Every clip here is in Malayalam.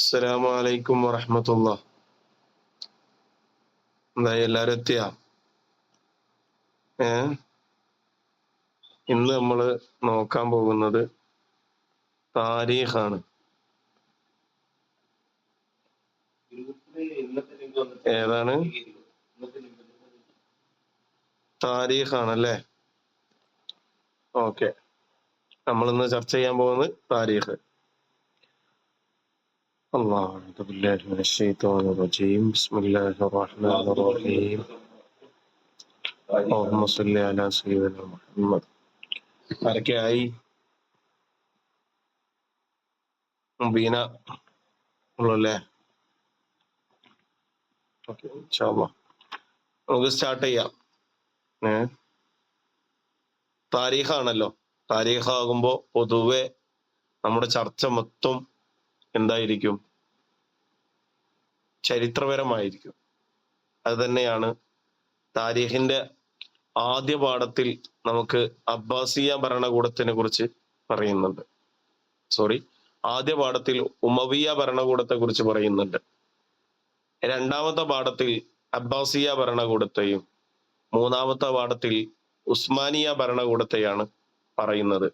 അസ്സലാമു അലൈക്കും വറഹ്മത്തുള്ളാ. എന്തായി എല്ലാരും എത്തിയാ? ഏ ഇന്ന് നമ്മള് നോക്കാൻ പോകുന്നത് താരീഖാണ്. ഏതാണ്? താരീഖാണല്ലേ? ഓക്കെ, നമ്മളിന്ന് ചർച്ച ചെയ്യാൻ പോകുന്നത് താരീഖ്. അല്ലാഹു ബില്ലാഹി മിനശ് ശൈത്വാനിർ റജീം. ബിസ്മില്ലാഹിർ റഹ്മാനിർ റഹീം. അല്ലാഹുമ്മ സ്വല്ലി അലാ സയ്യിദിനാ മുഹമ്മദ്. ആരൊക്കെയായി? മുബീന ഉള്ളല്ലേ? ഓക്കെ, ഇൻഷാ അല്ലാഹ് നമുക്ക് സ്റ്റാർട്ട് ചെയ്യാം. താരീഖാണല്ലോ. താരീഖാകുമ്പോ പൊതുവെ നമ്മുടെ ചർച്ച മൊത്തം എന്തായിരിക്കും? ചരിത്രപരമായിരിക്കും. അത് തന്നെയാണ് താരീഖിന്റെ ആദ്യ പാഠത്തിൽ നമുക്ക് അബ്ബാസിയ ഭരണകൂടത്തിനെ കുറിച്ച് പറയുന്നുണ്ട്. ആദ്യ പാഠത്തിൽ ഉമവിയ ഭരണകൂടത്തെ കുറിച്ച് പറയുന്നുണ്ട്. രണ്ടാമത്തെ പാഠത്തിൽ അബ്ബാസിയ ഭരണകൂടത്തെയും മൂന്നാമത്തെ പാഠത്തിൽ ഉസ്മാനിയ ഭരണകൂടത്തെയാണ് പറയുന്നത്.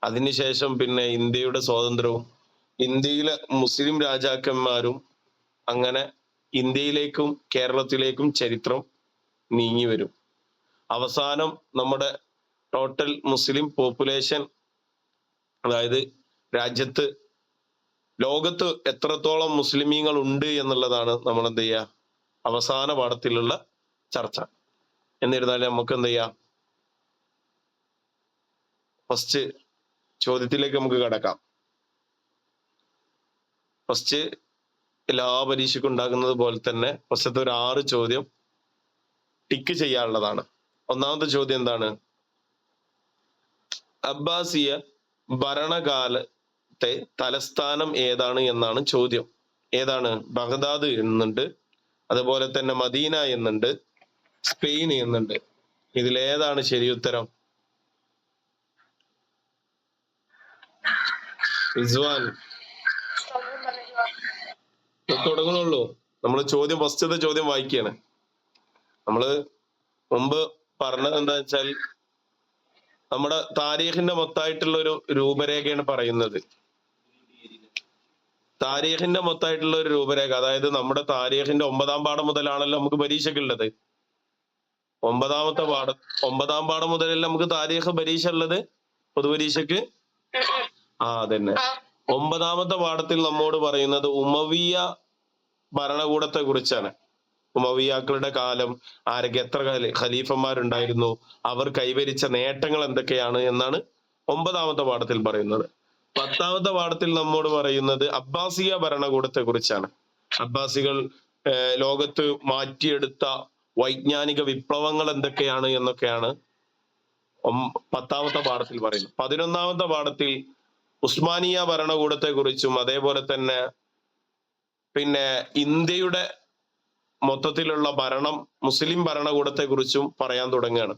അതിനുശേഷം പിന്നെ ഇന്ത്യയുടെ സ്വാതന്ത്ര്യവും ഇന്ത്യയിലെ മുസ്ലിം രാജാക്കന്മാരും അങ്ങനെ ഇന്ത്യയിലേക്കും കേരളത്തിലേക്കും ചരിത്രം നീങ്ങി വരും. അവസാനം നമ്മുടെ ടോട്ടൽ മുസ്ലിം പോപ്പുലേഷൻ, അതായത് ലോകത്ത് എത്രത്തോളം മുസ്ലിമീങ്ങൾ ഉണ്ട് എന്നുള്ളതാണ് നമ്മൾ എന്ത് ചെയ്യുക, അവസാന പാഠത്തിലുള്ള ചർച്ച. എന്നിരുന്നാലും നമുക്ക് എന്ത് ചെയ്യാം, ഫസ്റ്റ് ചോദ്യത്തിലേക്ക് നമുക്ക് കടക്കാം. ഫസ്റ്റ് എല്ലാ പരീക്ഷയ്ക്കും ഉണ്ടാകുന്നത് പോലെ തന്നെ ഫസ്റ്റത്തെ ഒരു 6 ചോദ്യം ടിക്ക് ചെയ്യാനുള്ളതാണ്. ഒന്നാമത്തെ ചോദ്യം എന്താണ്? അബ്ബാസിയ ഭരണകാലത്തെ തലസ്ഥാനം ഏതാണ് എന്നാണ് ചോദ്യം. ഏതാണ്? ബഗ്ദാദ് എന്നുണ്ട്, അതുപോലെ തന്നെ മദീന എന്നുണ്ട്, സ്പെയിൻ എന്നുണ്ട്. ഇതിലേതാണ് ശരി ഉത്തരം? റിസ്വാൻ തുടങ്ങുന്നുള്ളൂ. നമ്മൾ ചോദ്യം ഫസ്റ്റത്തെ ചോദ്യം വായിക്കുകയാണ്. നമ്മള് മുമ്പ് പറഞ്ഞത് എന്താ വെച്ചാൽ നമ്മുടെ താരീഖിന്റെ മൊത്തമായിട്ടുള്ള ഒരു രൂപരേഖയാണ് പറയുന്നത്. താരീഖിന്റെ മൊത്തമായിട്ടുള്ള ഒരു രൂപരേഖ, അതായത് നമ്മുടെ താരീഖിന്റെ 9ാം പാഠം മുതലാണല്ലോ നമുക്ക് പരീക്ഷയ്ക്കുള്ളത്. 9ാം പാഠം മുതലല്ല നമുക്ക് താരീഖ് പരീക്ഷ ഉള്ളത്, പൊതുപരീക്ഷയ്ക്ക്. അതന്നെ. 9ാമത്തെ പാഠത്തിൽ നമ്മോട് പറയുന്നത് ഉമവിയ ഭരണകൂടത്തെ കുറിച്ചാണ്. ഉമവിയാക്കളുടെ കാലം, എത്ര ഖലീഫന്മാരുണ്ടായിരുന്നു, അവർ കൈവരിച്ച നേട്ടങ്ങൾ എന്തൊക്കെയാണ് എന്നാണ് 9ാമത്തെ പാഠത്തിൽ പറയുന്നത്. 10ാമത്തെ പാഠത്തിൽ നമ്മോട് പറയുന്നത് അബ്ബാസിയ ഭരണകൂടത്തെ കുറിച്ചാണ്. അബ്ബാസികൾ ലോകത്ത് മാറ്റിയെടുത്ത വൈജ്ഞാനിക വിപ്ലവങ്ങൾ എന്തൊക്കെയാണ് എന്നൊക്കെയാണ് 10ാമത്തെ പാഠത്തിൽ പറയുന്നത്. 11ാമത്തെ പാഠത്തിൽ ഉസ്മാനിയ ഭരണകൂടത്തെ കുറിച്ചും അതേപോലെ തന്നെ പിന്നെ ഇന്ത്യയുടെ മൊത്തത്തിലുള്ള ഭരണം, മുസ്ലിം ഭരണകൂടത്തെ കുറിച്ചും പറയാൻ തുടങ്ങുകയാണ്.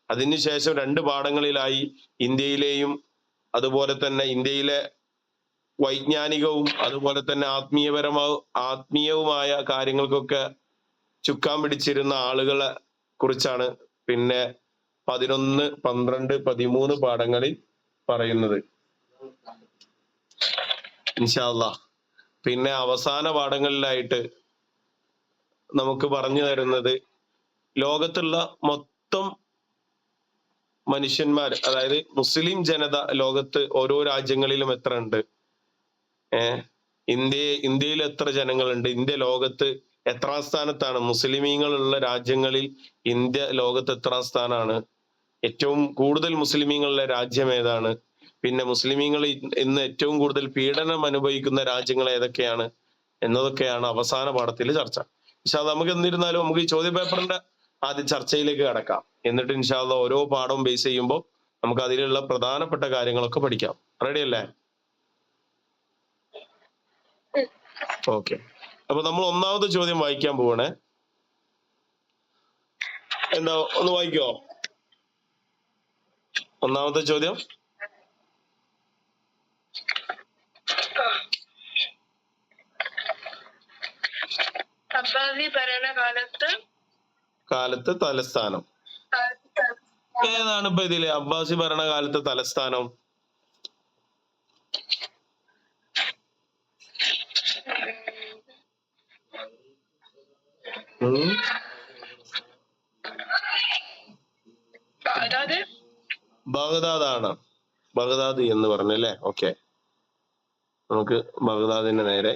അതിനുശേഷം 2 പാഠങ്ങളിലായി ഇന്ത്യയിലെയും അതുപോലെ തന്നെ ഇന്ത്യയിലെ വൈജ്ഞാനികവും അതുപോലെ തന്നെ ആത്മീയവുമായ കാര്യങ്ങൾക്കൊക്കെ ചുക്കാൻ പിടിച്ചിരുന്ന ആളുകളെ കുറിച്ചാണ് പിന്നെ 11, 12, 13 പാഠങ്ങളിൽ പറയുന്നത് ഇൻഷാ അല്ലാഹ്. പിന്നെ അവസാന പാഠങ്ങളിലായിട്ട് നമുക്ക് പറഞ്ഞു തരുന്നത് ലോകത്തുള്ള മൊത്തം മനുഷ്യന്മാർ, അതായത് മുസ്ലിം ജനത ലോകത്ത് ഓരോ രാജ്യങ്ങളിലും എത്ര ഉണ്ട്, ഇന്ത്യയിൽ എത്ര ജനങ്ങളുണ്ട്, ഇന്ത്യ ലോകത്ത് എത്രാം സ്ഥാനത്താണ്, മുസ്ലിമീങ്ങളുള്ള രാജ്യങ്ങളിൽ ഇന്ത്യ ലോകത്ത് എത്രാം സ്ഥാനമാണ്, ഏറ്റവും കൂടുതൽ മുസ്ലിമീങ്ങളുള്ള രാജ്യം ഏതാണ്, പിന്നെ മുസ്ലിമീങ്ങൾ ഇന്ന് ഏറ്റവും കൂടുതൽ പീഡനം അനുഭവിക്കുന്ന രാജ്യങ്ങൾ ഏതൊക്കെയാണ് എന്നതൊക്കെയാണ് അവസാന പാഠത്തിൽ ചർച്ച. ഇൻഷാ അല്ലാഹ് നമുക്ക് എന്നിരുന്നാലും നമുക്ക് ഈ ചോദ്യ പേപ്പറിന്റെ ആദ്യം ചർച്ചയിലേക്ക് കടക്കാം. എന്നിട്ട് ഇൻഷാ അല്ലാഹ് ഓരോ പാഠവും ബേസ് ചെയ്യുമ്പോൾ നമുക്ക് അതിലുള്ള പ്രധാനപ്പെട്ട കാര്യങ്ങളൊക്കെ പഠിക്കാം. റെഡി അല്ലേ? ഓക്കെ, അപ്പൊ നമ്മൾ ഒന്നാമത്തെ ചോദ്യം വായിക്കാൻ പോവാണേ. എന്താ, ഒന്ന് വായിക്കോ? ഒന്നാമത്തെ ചോദ്യം. കാലത്ത് തലസ്ഥാനം ഏതാണ് ഇപ്പൊ ഇതില് അബ്ബാസി ഭരണകാലത്ത് തലസ്ഥാനം? ബഗ്ദാദാണ്. ബഗ്ദാദ് എന്ന് പറഞ്ഞല്ലേ? ഓക്കെ, നമുക്ക് ബഗ്ദാദിന്റെ നേരെ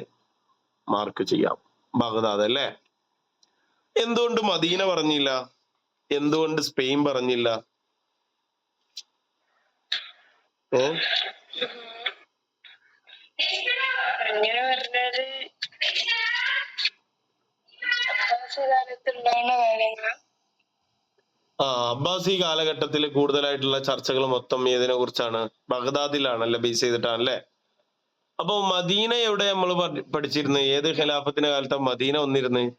മാർക്ക് ചെയ്യാം. ബഗ്ദാദ് അല്ലേ? എന്തുകൊണ്ട് മദീന പറഞ്ഞില്ല? എന്തുകൊണ്ട് സ്പെയിൻ പറഞ്ഞില്ല? അബ്ബാസി കാലഘട്ടത്തിൽ കൂടുതലായിട്ടുള്ള ചർച്ചകൾ മൊത്തം ഏതിനെ കുറിച്ചാണ്? ബഗ്ദാദിലാണല്ലേ, ബേസ് ചെയ്തിട്ടാണല്ലേ? അപ്പൊ മദീന എവിടെ നമ്മൾ പഠിച്ചിരുന്നത്? ഏത് ഖിലാഫത്തിന്റെ കാലത്താ മദീന വന്നിരുന്നത്?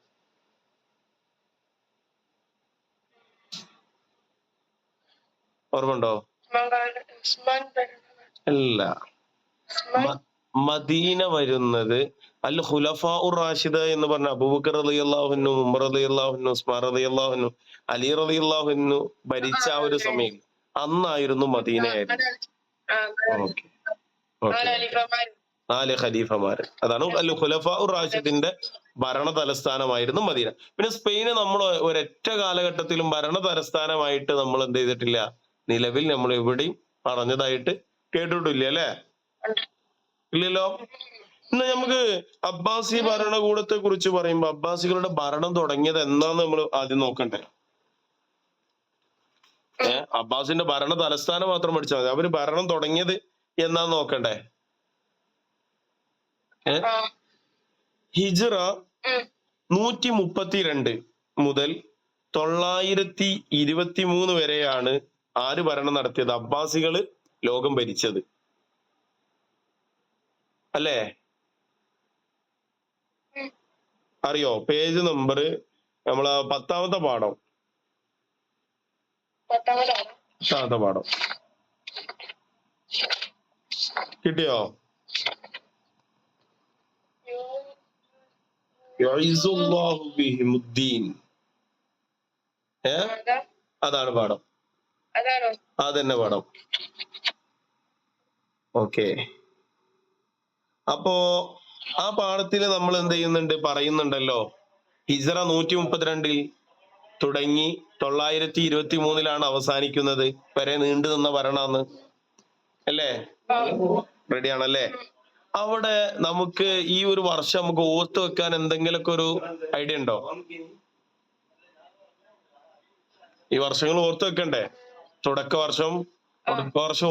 ഓർമ്മണ്ടോ? അല്ല, മദീന വരുന്നത് അൽ ഖുലഫാ ഉർ റാഷിദ എന്ന് പറഞ്ഞ അബൂബക്കർ റളിയല്ലാഹു അൻഹു, ഉമർ റളിയല്ലാഹു അൻഹു, ഉസ്മാൻ റളിയല്ലാഹു അൻഹു, അലി റളിയല്ലാഹു അൻഹു ഭരിച്ച ആ ഒരു സമയം അന്നായിരുന്നു മദീനയായിരുന്നു. നാല് ഖലീഫമാര്, അതാണ് അൽ ഖുലഫാ ഉർ റാഷിദിന്റെ ഭരണ തലസ്ഥാനമായിരുന്നു മദീന. പിന്നെ സ്പെയിന് നമ്മൾ ഒരൊറ്റ കാലഘട്ടത്തിലും ഭരണ തലസ്ഥാനമായിട്ട് നമ്മൾ എന്ത് ചെയ്തിട്ടില്ല, നിലവിൽ നമ്മൾ എവിടെയും പറഞ്ഞതായിട്ട് കേട്ടിട്ടില്ല അല്ലെ? ഇല്ലല്ലോ. ഇന്ന് നമുക്ക് അബ്ബാസി ഭരണകൂടത്തെ കുറിച്ച് പറയുമ്പോ അബ്ബാസികളുടെ ഭരണം തുടങ്ങിയത് എന്നാന്ന് നമ്മൾ ആദ്യം നോക്കണ്ടേ? അബ്ബാസിന്റെ ഭരണ തലസ്ഥാനം മാത്രം പഠിച്ചാൽ മതി, അവര് ഭരണം തുടങ്ങിയത് എന്നാന്ന് നോക്കണ്ടേ? ഹിജ്റ 132 മുതൽ 923 വരെയാണ് ആര് ഭരണം നടത്തിയത്? അബ്ബാസികള് ലോകം ഭരിച്ചത് അല്ലേ? അറിയോ? പേജ് നമ്പർ നമ്മളെ 10ാമത്തെ പാഠം, 10ാമത്തെ പാഠം കിട്ടിയോ? അതാണ് പാഠം, അതന്നെ പാഠം. ഓക്കെ, അപ്പോ ആ പാഠത്തിൽ നമ്മൾ എന്ത് ചെയ്യുന്നുണ്ട്, പറയുന്നുണ്ടല്ലോ, ഹിജ്റ 132 തുടങ്ങി 923 അവസാനിക്കുന്നത് വരെ നീണ്ടു നിന്ന ഭരണാന്ന് അല്ലേ? റെഡിയാണല്ലേ? അവിടെ നമുക്ക് ഈ ഒരു വർഷം നമുക്ക് ഓർത്ത് വെക്കാൻ എന്തെങ്കിലുമൊക്കെ ഒരു ഐഡിയ ഉണ്ടോ? ഈ വർഷങ്ങൾ ഓർത്ത് വെക്കണ്ടേ? തുടക്ക വർഷം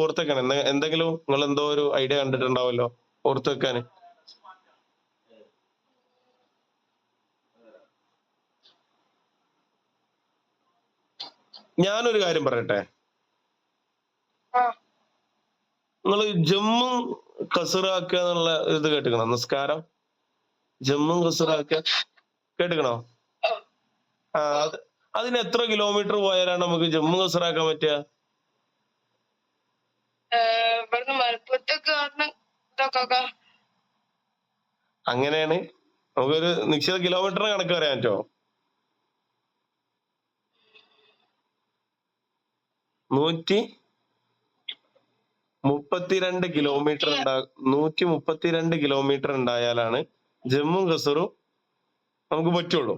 ഓർത്ത് വെക്കണം. എന്തെങ്കിലും നിങ്ങൾ എന്തോ ഒരു ഐഡിയ കണ്ടിട്ടുണ്ടാവല്ലോ ഓർത്ത് വെക്കാന്. ഞാനൊരു കാര്യം പറയട്ടെ, നിങ്ങൾ ജമ്മു കസറാക്കുക എന്നുള്ള ഇത് കേട്ടിക്കണോ? നിസ്കാരം ജമ്മു കസറാക്കുക കേട്ടിക്കണോ? അതിന് എത്ര കിലോമീറ്റർ പോയാലാണ് നമുക്ക് ജമ്മു കസറാക്കാൻ പറ്റുക? അങ്ങനെയാണ്. നമുക്കൊരു നിശ്ചിത കിലോമീറ്ററിന് കണക്ക് പറയാൻ പറ്റുമോ? 132 കിലോമീറ്റർ 132 കിലോമീറ്റർ ഉണ്ടായാലാണ് ജമ്മു കസറും നമുക്ക് പറ്റുള്ളൂ.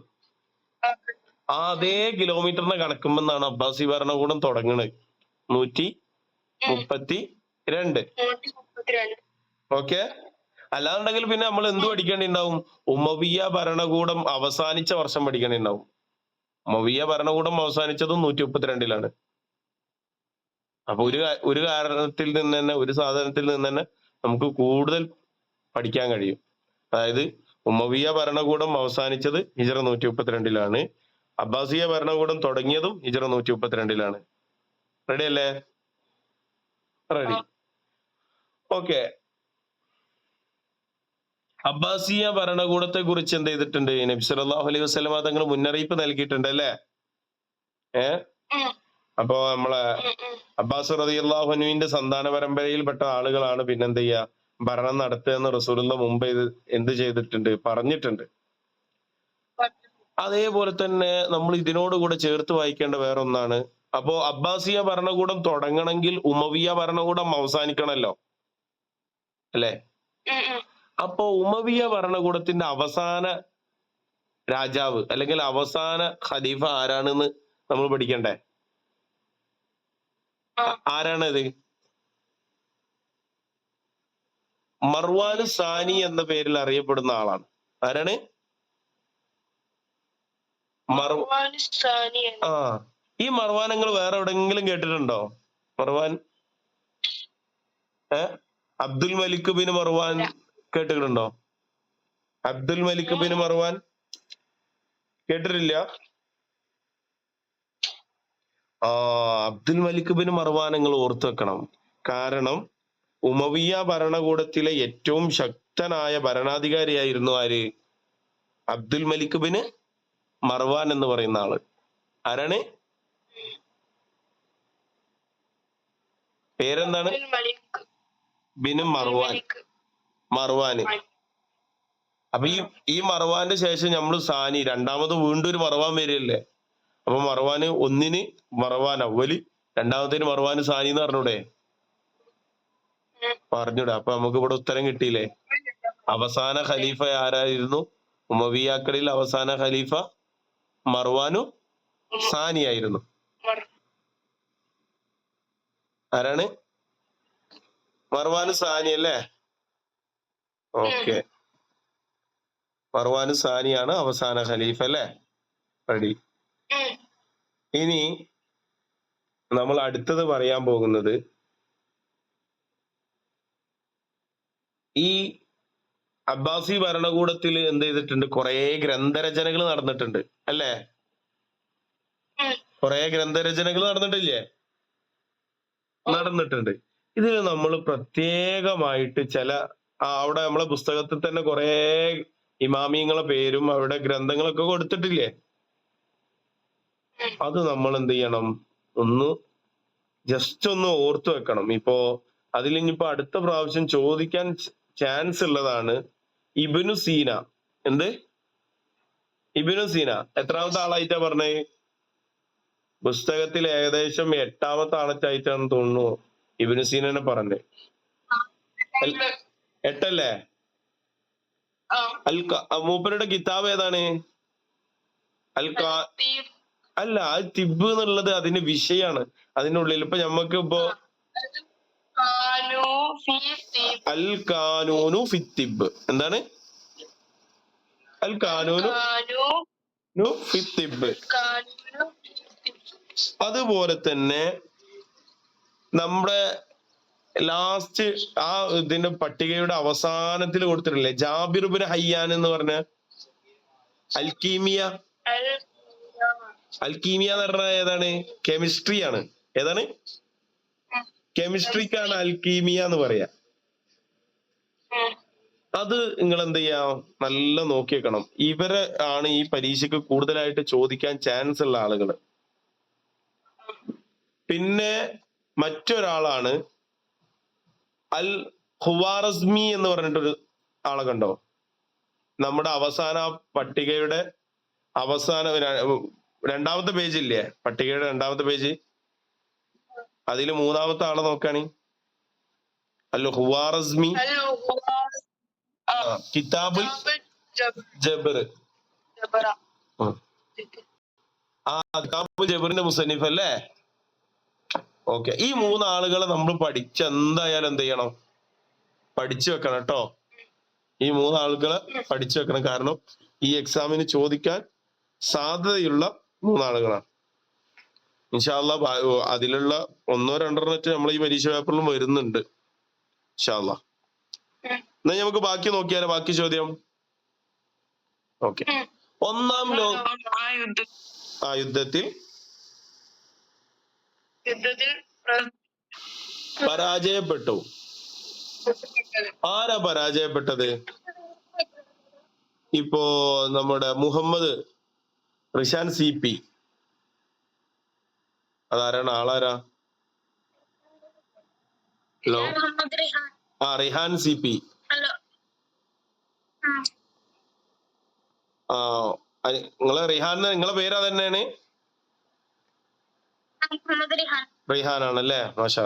അതേ കിലോമീറ്ററിനെ കണക്കുമെന്നാണ് അബ്ബാസി ഭരണകൂടം തുടങ്ങുന്നത്. 132. ഓക്കെ, അല്ലാന്നുണ്ടെങ്കിൽ പിന്നെ നമ്മൾ എന്ത് പഠിക്കേണ്ടിണ്ടാവും? ഉമവിയ ഭരണകൂടം അവസാനിച്ച വർഷം പഠിക്കേണ്ടിണ്ടാവും. ഉമവിയ ഭരണകൂടം അവസാനിച്ചതും 132. അപ്പൊ ഒരു കാരണത്തിൽ നിന്ന് തന്നെ, ഒരു സാധനത്തിൽ നിന്ന് തന്നെ നമുക്ക് കൂടുതൽ പഠിക്കാൻ കഴിയും. അതായത് ഉമവിയ ഭരണകൂടം അവസാനിച്ചത് ഹിജ്റ 132. അബ്ബാസിയ ഭരണകൂടം തുടങ്ങിയതും ഹിജ്റ 132. റെഡി അല്ലേ? റെഡി. ഓക്കെ, അബ്ബാസിയ ഭരണകൂടത്തെ കുറിച്ച് എന്ത് ചെയ്തിട്ടുണ്ട്? നബി സല്ലല്ലാഹു അലൈഹി വസല്ലമ തങ്ങൾ മുന്നറിയിപ്പ് നൽകിയിട്ടുണ്ട് അല്ലേ? അപ്പോ നമ്മളെ അബ്ബാസ് റളിയല്ലാഹു അൻഹുവിന്റെ സന്താന പരമ്പരയിൽപ്പെട്ട ആളുകളാണ് പിന്നെന്ത് ചെയ്യാ, ഭരണം നടത്തുക എന്ന് റസൂലുള്ള മുമ്പ് എന്ത് ചെയ്തിട്ടുണ്ട്, പറഞ്ഞിട്ടുണ്ട്. അതേപോലെ തന്നെ നമ്മൾ ഇതിനോട് കൂടെ ചേർത്ത് വായിക്കേണ്ട വേറൊന്നാണ്. അപ്പോ അബ്ബാസിയ ഭരണകൂടം തുടങ്ങണമെങ്കിൽ ഉമവിയ ഭരണകൂടം അവസാനിക്കണല്ലോ, അല്ലെ? അപ്പോ ഉമവിയ ഭരണകൂടത്തിന്റെ അവസാന രാജാവ് അല്ലെങ്കിൽ അവസാന ഖലീഫ ആരാണെന്ന് നമ്മൾ പഠിക്കണ്ടേ? ആരാണത്? മർവാന് സാനി എന്ന പേരിൽ അറിയപ്പെടുന്ന ആളാണ്. ആരാണ്? ആ, ഈ മർവാൻ നിങ്ങൾ വേറെ എവിടെങ്കിലും കേട്ടിട്ടുണ്ടോ? മർവാൻ അബ്ദുൽ മലിക് ബിൻ മർവാൻ കേട്ടിട്ടുണ്ടോ? അബ്ദുൽ മലിക് ബിൻ മർവാൻ കേട്ടിട്ടില്ല? അബ്ദുൽ മലിക് ബിൻ മർവാൻ നിങ്ങൾ ഓർത്തു വെക്കണം. കാരണം ഉമവിയ ഭരണകൂടത്തിലെ ഏറ്റവും ശക്തനായ ഭരണാധികാരിയായിരുന്നു ആര്? അബ്ദുൽ മലിക് ബിൻ മർവാൻ എന്ന് പറയുന്ന ആള്. ആരാണ്? പേരെന്താണ്? ബിൻ മർവാൻ. മർവാന്. അപ്പൊ ഈ മർവാന്റെ ശേഷം നമ്മൾ സാനി രണ്ടാമത് വീണ്ടും ഒരു മർവാൻ വരികയല്ലേ? അപ്പൊ മർവാന് ഒന്നിന് മർവാൻ അവല്, രണ്ടാമത്തേന് മർവാന് സാനി എന്ന് പറഞ്ഞൂടെ? പറഞ്ഞൂടെ? അപ്പൊ നമുക്ക് ഇവിടെ ഉത്തരം കിട്ടിയില്ലേ? അവസാന ഖലീഫ ആരായിരുന്നു? ഉമവിയാക്കളിൽ അവസാന ഖലീഫ മർവാനു സാനിയായിരുന്നു. ആരാണ്? മർവാനു സാനി അല്ലേ? ഓക്കെ, മർവാനു സാനിയാണ് അവസാന ഖലീഫ അല്ലേ? റെഡി. ഇനി നമ്മൾ അടുത്തത് പറയാൻ പോകുന്നത് ഈ അബ്ബാസി ഭരണകൂടത്തിൽ എന്ത് ചെയ്തിട്ടുണ്ട്? കുറെ ഗ്രന്ഥരചനകൾ നടന്നിട്ടുണ്ട് അല്ലേ? കുറെ ഗ്രന്ഥരചനകൾ നടന്നിട്ടില്ലേ? നടന്നിട്ടുണ്ട്. ഇതിൽ നമ്മൾ പ്രത്യേകമായിട്ട് ചില അവിടെ നമ്മളെ പുസ്തകത്തിൽ തന്നെ കുറെ ഇമാമിയങ്ങളെ പേരും അവിടെ ഗ്രന്ഥങ്ങളൊക്കെ കൊടുത്തിട്ടില്ലേ? അത് നമ്മൾ എന്ത് ചെയ്യണം? ഒന്ന് ജസ്റ്റ് ഒന്ന് ഓർത്തു വെക്കണം. ഇപ്പോ അതിൽ ഇനിയിപ്പോ അടുത്ത പ്രാവശ്യം ചോദിക്കാൻ ചാൻസ് ഉള്ളതാണ് ഇബ്നു സീന. എന്ത്? ഇബ്നു സീന എത്രാമത്തെ ആളായിട്ടാ പറഞ്ഞേ? പുസ്തകത്തിൽ ഏകദേശം 8ാമത്തെ ആളായിട്ടാണ് തോന്നുന്നു ഇബ്നു സീനനെ പറഞ്ഞേ. 8 മൂപ്പരുടെ കിതാബ് ഏതാണ്? അല്ല, അത് തിബ് എന്നുള്ളത് അതിന്റെ വിഷയാണ്. അതിനുള്ളിൽ ഇപ്പൊ ഞമ്മക്ക് ഇപ്പോ അൽ കാനൂനു ഫി തിബ്. എന്താണ്? അൽ കാനൂനു ഫി തിബ്. അതുപോലെ തന്നെ നമ്മുടെ ലാസ്റ്റ് ആ ഇതിന്റെ പട്ടികയുടെ അവസാനത്തിൽ കൊടുത്തിട്ടില്ലേ ജാബിർ ബിൻ ഹയ്യാൻ എന്ന് പറഞ്ഞ അൽക്കീമിയ. അൽക്കീമിയ എന്ന് പറഞ്ഞാൽ ഏതാണ്? കെമിസ്ട്രി ആണ്. ഏതാണ്? കെമിസ്ട്രിക്കാണ് അൽക്കീമിയ എന്ന് പറയാ. അത് നിങ്ങൾ എന്ത് ചെയ്യാം? നല്ല നോക്കി വെക്കണം. ഇവരെ ആണ് ഈ പരീക്ഷയ്ക്ക് കൂടുതലായിട്ട് ചോദിക്കാൻ ചാൻസ് ഉള്ള ആളുകൾ. പിന്നെ മറ്റൊരാളാണ് അൽ ഖുവാറസ്മി എന്ന് പറഞ്ഞിട്ടൊരു ആളെ കണ്ടോ? നമ്മുടെ അവസാന പട്ടികയുടെ അവസാന രണ്ടാമത്തെ പേജ് ഇല്ലേ? പട്ടികയുടെ രണ്ടാമത്തെ പേജ്, അതിൽ 3ാമത്തെ ആളെ നോക്കാണ്. അൽ ഖുവാറസ്മി കിതാബുൽ ജബർ. കിതാബുൽ ജബറിന്റെ മുസന്നിഫ് അല്ലേ? ഓക്കെ, ഈ 3 ആളുകളെ നമ്മൾ എന്തായാലും എന്ത് ചെയ്യണം? പഠിച്ചു വെക്കണം കേട്ടോ. ഈ 3 ആളുകളെ പഠിച്ചു വെക്കണം. കാരണം ഈ എക്സാമിന് ചോദിക്കാൻ സാധ്യതയുള്ള 3 ആളുകളാണ്. ഇൻഷാ അല്ലാഹ് അതിലുള്ള 1-2 നമ്മൾ ഈ പരീക്ഷ പേപ്പറിലും വരുന്നുണ്ട് ഇൻഷാ അല്ലാഹ്. എന്നാ നമുക്ക് ബാക്കി നോക്കിയാലോ? ബാക്കി ചോദ്യം. ഓക്കെ, ഒന്നാം യുദ്ധത്തിൽ പരാജയപ്പെട്ടു. ആരാ പരാജയപ്പെട്ടത്? ഇപ്പോ നമ്മുടെ മുഹമ്മദ് റിഷാൻ CP. അതാരാണ്? ആളാരാ? Hello, Rihan CP. നിങ്ങളെ റിഹാൻ, നിങ്ങളെ പേര് അതന്നെയാണ്? റിഹാനാണല്ലേ, മാഷാ.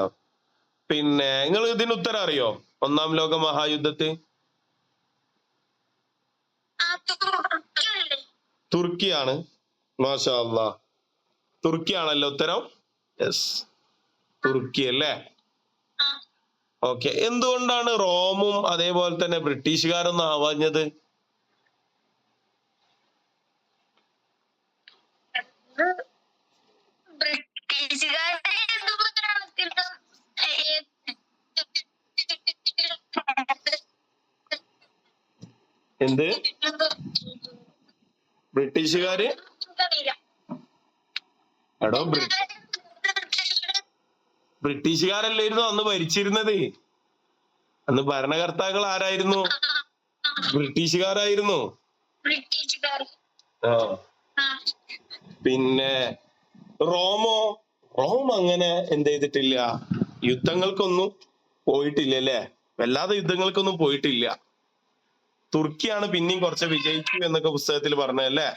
പിന്നെ നിങ്ങൾ ഇതിന് ഉത്തരം അറിയോ? ഒന്നാം ലോക മഹായുദ്ധത്തിൽ തുർക്കിയാണ്. മാഷാ അല്ലാ, തുർക്കിയാണല്ലോ ഉത്തരം. യെസ്, തുർക്കി അല്ലേ. ഓക്കെ. എന്തുകൊണ്ടാണ് റോമും അതേപോലെ തന്നെ ബ്രിട്ടീഷുകാരൊന്നും ആവാഞ്ഞത്? എന്ത് ബ്രിട്ടീഷുകാര്? എടോ, ബ്രിട്ടീഷുകാരല്ലായിരുന്നു അന്ന് ഭരിച്ചിരുന്നത്. അന്ന് ഭരണകർത്താക്കൾ ആരായിരുന്നു? ബ്രിട്ടീഷുകാരായിരുന്നു. ആ, പിന്നെ റോമോ? റോം അങ്ങനെ എന്ത് ചെയ്തിട്ടില്ല, യുദ്ധങ്ങൾക്കൊന്നും പോയിട്ടില്ല അല്ലേ, വല്ലാതെ യുദ്ധങ്ങൾക്കൊന്നും പോയിട്ടില്ല. തുർക്കിയാണ് പിന്നെയും കുറച്ച് വിജയിച്ചു എന്നൊക്കെ പുസ്തകത്തിൽ പറഞ്ഞല്ലേ.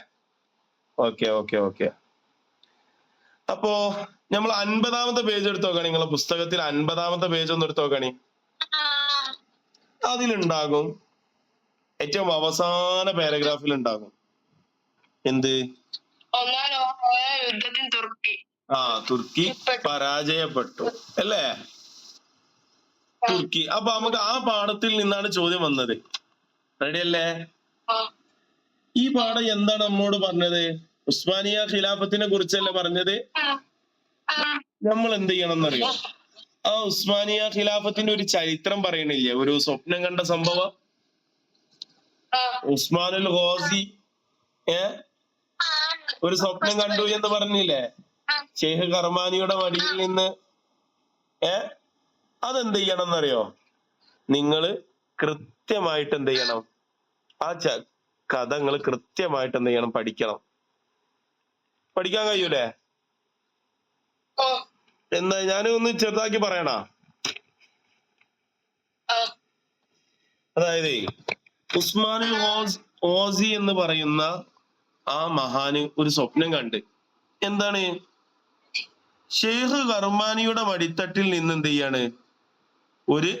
Okay okay okay. അപ്പോ നമ്മൾ 50-ാമത്തെ പേജ് എടുത്ത് നോക്കണേ, നിങ്ങളെ പുസ്തകത്തിൽ 50-ാമത്തെ പേജ് ഒന്ന് എടുത്ത് നോക്കണേ. അതിലുണ്ടാകും ഏറ്റവും അവസാന പാരഗ്രാഫിൽ ഉണ്ടാകും എന്ത്? തുർക്കി പരാജയപ്പെട്ടു അല്ലേ, തുർക്കി. അപ്പൊ നമുക്ക് ആ പാഠത്തിൽ നിന്നാണ് ചോദ്യം വന്നത്. റെഡി അല്ലേ? ഈ പാഠം എന്താണ് നമ്മോട് പറഞ്ഞത്? ഉസ്മാനിയ ഖിലാഫത്തിനെ കുറിച്ചല്ലേ പറഞ്ഞത്. നമ്മൾ എന്ത് ചെയ്യണം എന്നറിയോ? ആ ഉസ്മാനിയ ഖിലാഫത്തിന്റെ ഒരു ചരിത്രം പറയണില്ലേ, ഒരു സ്വപ്നം കണ്ട സംഭവം. ഉസ്മാനുൽ ഗോസി ഒരു സ്വപ്നം കണ്ടു എന്ന് പറഞ്ഞില്ലേ, ഷെയ്ഖ് കർമാനിയുടെ മടിയിൽ നിന്ന്. അതെന്ത് ചെയ്യണം എന്നറിയോ? നിങ്ങള് കൃത്യമായിട്ട് എന്ത് ചെയ്യണം, ആ കഥ നിങ്ങൾ കൃത്യമായിട്ട് എന്ത് ചെയ്യണം, പഠിക്കണം. പഠിക്കാൻ കഴിയൂലേ? എന്നാ ഞാനൊന്ന് ചെറുതാക്കി പറയണ. അതായത് ഉസ്മാനുൽ ഓസി എന്ന് പറയുന്ന ആ മഹാന് ഒരു സ്വപ്നം കണ്ട്. എന്താണ്? ഷെയ്ഖ് കർമാനിയുടെ മടിത്തട്ടിൽ നിന്ന് എന്ത് ചെയ്യാണ്, ഒരു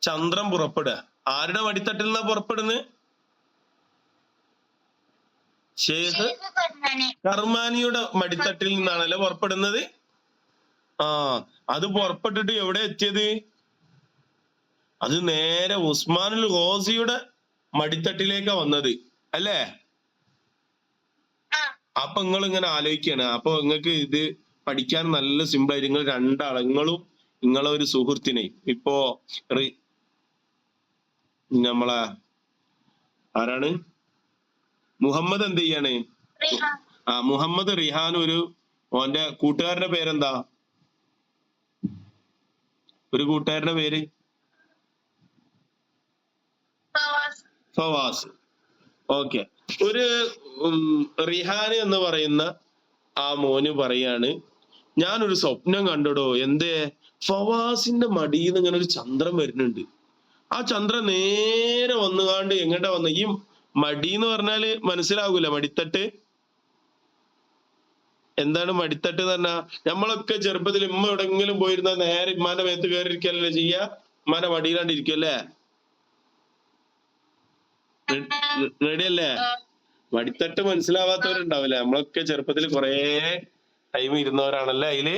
ചന്ദ്രൻ പുറപ്പെടുക. ആരുടെ മടിത്തട്ടിൽ നിന്നാ പുറപ്പെടുന്നത്? ഷെയ്ഖ് കർമാനിയുടെ മടിത്തട്ടിൽ നിന്നാണല്ലോ പുറപ്പെടുന്നത്. അത് പുറപ്പെട്ടിട്ട് എവിടെ എത്തിയത്? അത് നേരെ ഉസ്മാനുൽ ഗോസിയുടെ മടിത്തട്ടിലേക്കാ വന്നത് അല്ലേ. അപ്പൊ നിങ്ങൾ ഇങ്ങനെ ആലോചിക്കാണ്. അപ്പൊ നിങ്ങൾക്ക് ഇത് പഠിക്കാൻ നല്ല സിമ്പിൾ ആയിട്ട്, നിങ്ങൾ രണ്ടാളങ്ങളും നിങ്ങളെ ഒരു സുഹൃത്തിനെ, ഇപ്പോ നമ്മളെ ആരാണ്, മുഹമ്മദ് എന്ത് ചെയ്യാണ്, മുഹമ്മദ് റിഹാൻ ഒരു ഓന്റെ കൂട്ടുകാരന്റെ പേരെന്താ? ഒരു കൂട്ടുകാരന്റെ പേര് ഫവാസ്. ഓക്കെ. ഒരു റിഹാൻ എന്ന് പറയുന്ന ആ മോന് പറയാണ്, ഞാനൊരു സ്വപ്നം കണ്ടടോ. എന്തേ? ഫവാസിന്റെ മടിയിൽ നിന്ന് ഇങ്ങനെ ഒരു ചന്ദ്രൻ വരുന്നുണ്ട്. ആ ചന്ദ്രൻ നേരെ വന്നുകാണ്ട് എങ്ങോട്ടാ വന്ന? ഈ മടി എന്ന് പറഞ്ഞാല് മനസ്സിലാകൂല, മടിത്തട്ട്. എന്താണ് മടിത്തട്ട് എന്ന് പറഞ്ഞാ? നമ്മളൊക്കെ ചെറുപ്പത്തിൽ ഉമ്മ എവിടെങ്കിലും പോയിരുന്ന നേരെ ഉമ്മാന്റെ മേത്ത് കയറിയിരിക്കല്ലേ ചെയ്യാ, ഉമ്മാന്റെ മടിയിലാണ്ട് ഇരിക്കും അല്ലേ. റെഡി അല്ലേ? മടിത്തട്ട് മനസ്സിലാവാത്തവരുണ്ടാവില്ലേ, നമ്മളൊക്കെ ചെറുപ്പത്തിൽ കൊറേ ടൈം ഇരുന്നവരാണല്ലേ അതില്.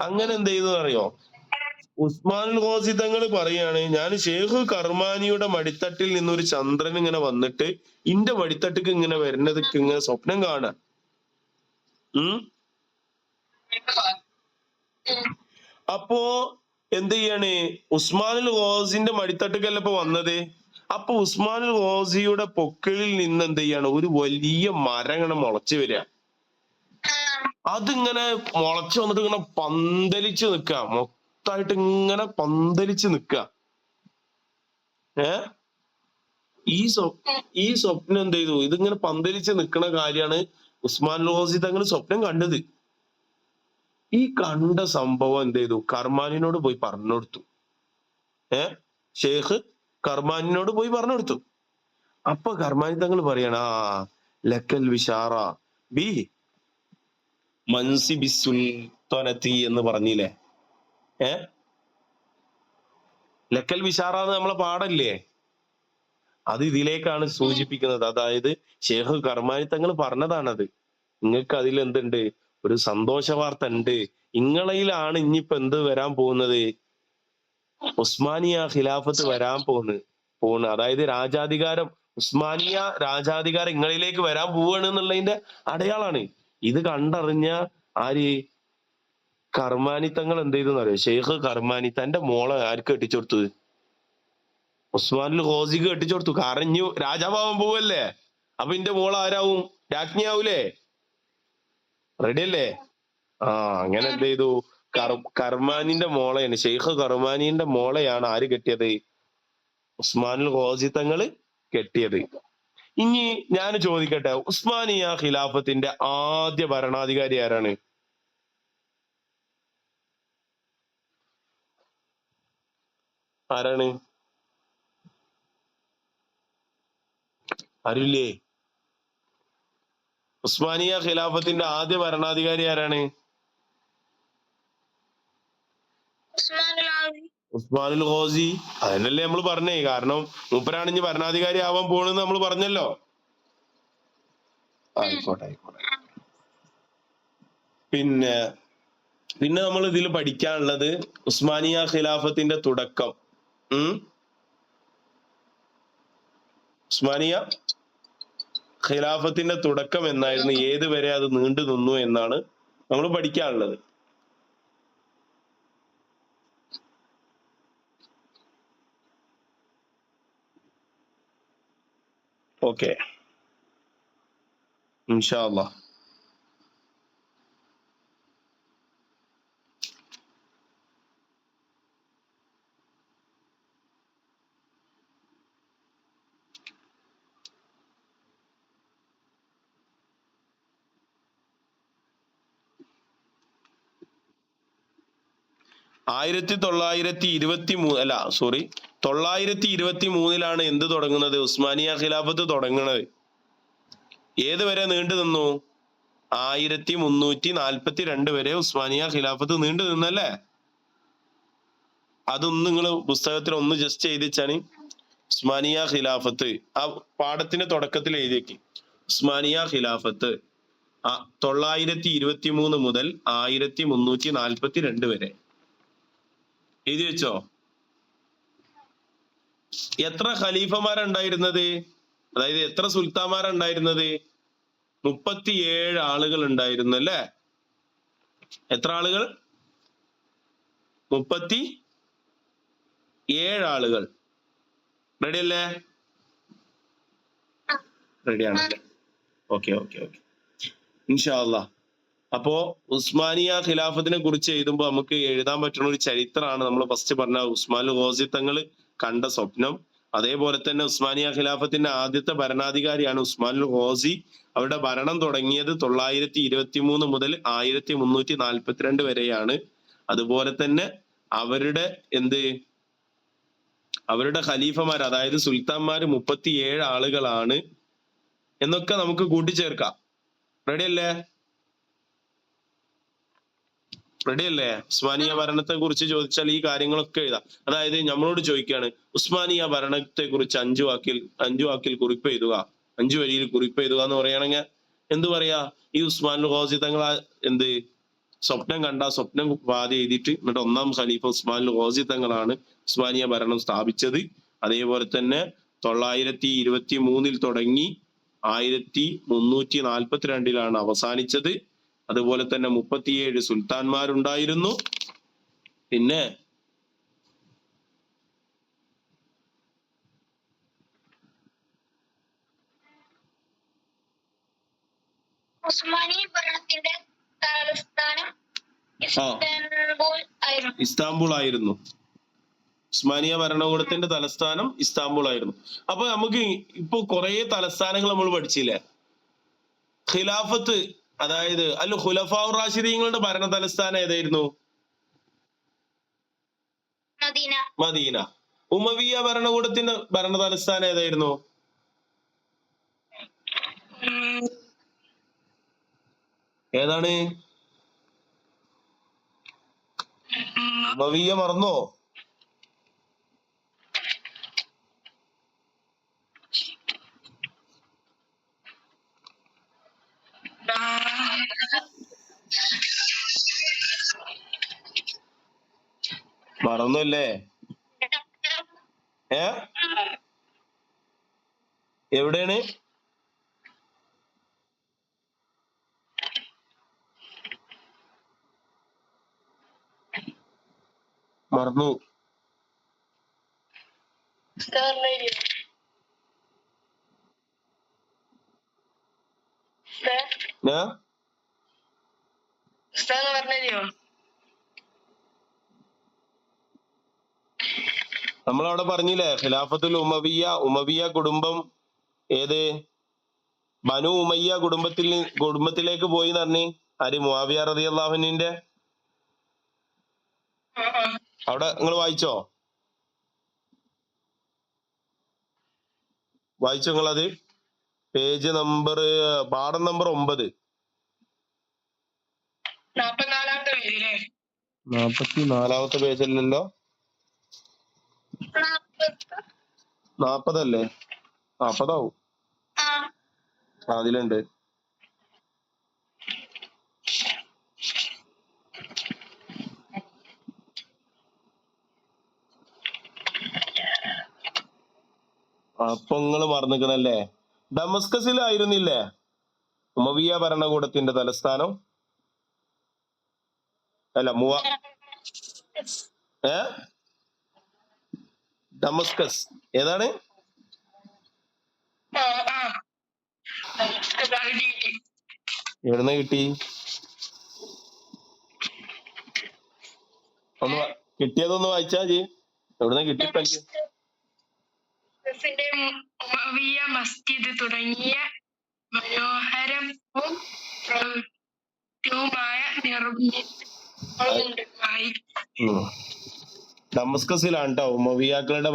അങ്ങനെ എന്ത് ചെയ്തു അറിയോ? ഉസ്മാനുൽ ഗോസി തങ്ങൾ പറയാണ്, ഞാൻ ഷെയ്ഖ് കർമാനിയുടെ മടിത്തട്ടിൽ നിന്നൊരു ചന്ദ്രൻ ഇങ്ങനെ വന്നിട്ട് ഇന്റെ മടിത്തട്ടിക്ക് ഇങ്ങനെ വരുന്നത് ഇങ്ങനെ സ്വപ്നം കാണാ. അപ്പോ എന്ത് ചെയ്യാണ്? ഉസ്മാനുൽ ഗോസിന്റെ മടിത്തട്ടിക്കല്ല ഇപ്പൊ വന്നത്. അപ്പൊ ഉസ്മാനുൽ ഗോസിയുടെ പൊക്കിളിൽ നിന്ന് എന്ത് ചെയ്യാണ്, ഒരു വലിയ മരം ഇങ്ങനെ മുളച്ചു വരിക. അതിങ്ങനെ മുളച്ചു വന്നിട്ട് ഇങ്ങനെ പന്തലിച്ച് നിക്ക, മൊത്തമായിട്ട് ഇങ്ങനെ പന്തലിച്ച് നിക്ക. ഈ സ്വപ്നം എന്ത് ചെയ്തു? ഇതിങ്ങനെ പന്തലിച്ച് നിക്കണ കാര്യമാണ് ഉസ്മാനുൽ ഗോസി തങ്ങൾ സ്വപ്നം കണ്ടത്. ഈ കണ്ട സംഭവം എന്ത് ചെയ്തു? കർമാനിനോട് പോയി പറഞ്ഞു കൊടുത്തു. ഷെയ്ഖ് കർമാനിനോട് പോയി പറഞ്ഞു കൊടുത്തു. അപ്പൊ കർമാനി തങ്ങൾ പറയണ ലക്കൽ വിഷാറ ബി മൻസിബി സുൽത്താനത്തി എന്ന് പറഞ്ഞില്ലേ? ലക്കൽ വിഷാറ എന്ന് നമ്മളെ പാടല്ലേ? അത് ഇതിലേക്കാണ് സൂചിപ്പിക്കുന്നത്. അതായത് ഷേഖ് കർമാനി തങ്ങൾ പറഞ്ഞതാണത്. നിങ്ങൾക്ക് അതിൽ എന്തുണ്ട്? ഒരു സന്തോഷ വാർത്ത ഉണ്ട്. ഇങ്ങളയിലാണ് ഇനിയിപ്പോ എന്ത് വരാൻ പോകുന്നത്? ഉസ്മാനിയ ഖിലാഫത്ത് വരാൻ പോകുന്നു. അതായത് രാജാധികാരം, ഉസ്മാനിയ രാജാധികാരം ഇങ്ങളിലേക്ക് വരാൻ പോവുകയാണ് എന്നുള്ളതിന്റെ അടയാളാണ്. ഇത് കണ്ടറിഞ്ഞ ആര്? കർമാനി തങ്ങൾ എന്ത് ചെയ്തെന്ന് അറിയോ? ഷെയ്ഖ് കർമാനി തന്റെ മോളെ ആർക്ക് കെട്ടിച്ചു കൊടുത്തത്? ഉസ്മാനുൽ ഖോസിക്ക് കെട്ടിച്ചു കൊടുത്തു. കാരണം ഇനി രാജാവാൻ പോവല്ലേ, അപ്പൊ ഇന്റെ മോൾ ആരാവും? രാജ്ഞിയാവൂലേ? റെഡി അല്ലേ? അങ്ങനെ എന്ത് ചെയ്തു? കർമാനിന്റെ മോളെയാണ്, ഷെയ്ഖ് കർമാനിന്റെ മോളെയാണ് ആര് കെട്ടിയത്? ഉസ്മാനുൽ ഖോസി തങ്ങള് കെട്ടിയത്. ഇനി ഞാൻ ചോദിക്കട്ടെ, ഉസ്മാനിയ ഖിലാഫത്തിന്റെ ആദ്യ ഭരണാധികാരി ആരാണ്? ആരാണ്? ആരില്ലേ? ഉസ്മാനിയ ഖിലാഫത്തിന്റെ ആദ്യ ഭരണാധികാരി ആരാണ്? ഉസ്മാനുൽ ഖോസി. അതിനല്ലേ നമ്മൾ പറഞ്ഞേ, കാരണം മൂപ്പരാണ് ഇനി ഭരണാധികാരി ആവാൻ പോണെന്ന് നമ്മൾ പറഞ്ഞല്ലോ. ആയിക്കോട്ടെ. പിന്നെ നമ്മൾ ഇതിൽ പഠിക്കാനുള്ളത് ഉസ്മാനിയ ഖിലാഫത്തിന്റെ തുടക്കം. ഉസ്മാനിയ ഖിലാഫത്തിന്റെ തുടക്കം എന്നായിരുന്നു, ഏത് വരെ അത് നീണ്ടു നിന്നു എന്നാണ് നമ്മൾ പഠിക്കാനുള്ളത്. ഓക്കെ, ഇൻഷാ അല്ലാഹ്. ആയിരത്തി 923 എന്ത് തുടങ്ങുന്നത്? ഉസ്മാനിയ ഖിലാഫത്ത് തുടങ്ങുന്നത്. ഏത് വരെ നീണ്ടു നിന്നു? 1342 വരെ ഉസ്മാനിയ ഖിലാഫത്ത് നീണ്ടു നിന്നല്ലേ? അതൊന്ന് നിങ്ങൾ പുസ്തകത്തിൽ ഒന്ന് ജസ്റ്റ് എഴുതിച്ചാണ്. ഉസ്മാനിയ ഖിലാഫത്ത് ആ പാഠത്തിന്റെ തുടക്കത്തിൽ എഴുതിയേക്ക്. ഉസ്മാനിയ ഖിലാഫത്ത് 923 മുതൽ 1342 വരെ എഴുതി വെച്ചോ. എത്ര ഖലീഫമാരുണ്ടായിരുന്നത്? അതായത് എത്ര സുൽത്താന്മാരുണ്ടായിരുന്നത്? 37 ആളുകൾ ഉണ്ടായിരുന്നു അല്ലേ? എത്ര ആളുകൾ? 37 ആളുകൾ. റെഡി അല്ലേ? റെഡിയാണല്ലേ? ഓക്കെ. ഇൻഷാ അല്ലാഹ്. അപ്പോ ഉസ്മാനിയ ഖിലാഫത്തിനെ കുറിച്ച് എഴുതുമ്പോൾ നമുക്ക് എഴുതാൻ പറ്റുന്ന ഒരു ചരിത്രമാണ് നമ്മൾ ഫസ്റ്റ് പറഞ്ഞ ഉസ്മാനുൽ ഖോസി തങ്ങൾ കണ്ട സ്വപ്നം. അതേപോലെ തന്നെ ഉസ്മാനിയ ഖിലാഫത്തിന്റെ ആദ്യത്തെ ഭരണാധികാരിയാണ് ഉസ്മാനുൽ ഖോസി. അവരുടെ ഭരണം തുടങ്ങിയത് 923 മുതൽ 1342 വരെയാണ്. അതുപോലെ തന്നെ അവരുടെ ഖലീഫമാർ, അതായത് സുൽത്താന്മാര് 37 ആളുകളാണ് എന്നൊക്കെ നമുക്ക് കൂട്ടിച്ചേർക്കാം. റെഡി അല്ലേ? ഉസ്മാനിയ ഭരണത്തെ കുറിച്ച് ചോദിച്ചാൽ ഈ കാര്യങ്ങളൊക്കെ എഴുതാം. അതായത് നമ്മളോട് ചോദിക്കുകയാണ്, ഉസ്മാനിയ ഭരണത്തെ കുറിച്ച് 5 വാക്കിൽ കുറിപ്പ് എഴുതുക, 5 വരിയിൽ കുറിപ്പ് എഴുതുക എന്ന് പറയുകയാണെങ്കിൽ എന്ത് പറയാ? ഈ ഉസ്മാനുൽ ഖോസി തങ്ങൾ സ്വപ്നം കണ്ട സ്വപ്നം ആദ്യം എഴുതിയിട്ട് എന്നിട്ട് ഒന്നാം ഖലീഫ ഉസ്മാനുൽ ഖോസി തങ്ങളാണ് ഉസ്മാനിയ ഭരണം സ്ഥാപിച്ചത്. അതേപോലെ തന്നെ 923 തുടങ്ങി 1342 അവസാനിച്ചത്. അതുപോലെ തന്നെ 37 സുൽത്താന്മാരുണ്ടായിരുന്നു. പിന്നെ ഉസ്മാനി ഭരണത്തിന്റെ തലസ്ഥാനം ഇസ്താംബുൾ ആയിരുന്നു. ഉസ്മാനിയ ഭരണകൂടത്തിന്റെ തലസ്ഥാനം ഇസ്താംബുൾ ആയിരുന്നു. അപ്പൊ നമുക്ക് ഇപ്പൊ കുറെ തലസ്ഥാനങ്ങൾ നമ്മൾ പഠിച്ചില്ലേ? ഖിലാഫത്ത്, അതായത് അല്ല ഖുലഫാഉർ റാഷിദീങ്ങളുടെ ഭരണ തലസ്ഥാനം ഏതായിരുന്നു? മദീന. ഉമവിയ ഭരണകൂടത്തിന്റെ ഭരണ തലസ്ഥാനം ഏതായിരുന്നു? ഏതാണ്? ഉമവിയ മറന്നോ? മറന്നല്ലേ? ഏ എവിടെയാണ്? മറന്നു. നമ്മളവിടെ പറഞ്ഞില്ലേ ഖിലാഫത്തുൽ ഉമവിയ കുടുംബം ഏത്? ബനു ഉമയ്യ കുടുംബത്തിലേക്ക് പോയി എന്ന് പറഞ്ഞ് ആര്? മുആവിയ റളിയല്ലാഹു അൻഹുവിന്റെ. അവിടെ നിങ്ങൾ വായിച്ചോ? വായിച്ചോ നിങ്ങളത്? പേജ് നമ്പർ, പാഠം നമ്പർ 9. 44-ാമത്തെ പേജല്ലല്ലോ, 40 അല്ലേ? 40 ആവും. അതിലുണ്ട്. അപ്പൊ നിങ്ങള് മറന്നിക്കണല്ലേ? ഡമസ്കസിലായിരുന്നില്ലേ ഉമവിയ ഭരണകൂടത്തിന്റെ തലസ്ഥാനം? അല്ല ഡമസ്കസ് ഏതാണ്? എവിടുന്ന് കിട്ടി? കിട്ടിയതൊന്ന് വായിച്ചാ ജി. എവിടുന്ന് കിട്ടിപ്പ? ഉമവിയ മസ്ജിദ് തുടങ്ങിയ മനോഹരവും ഡമസ്കസിലാണ് കേട്ടോ ഉമവിയാക്കളുടെ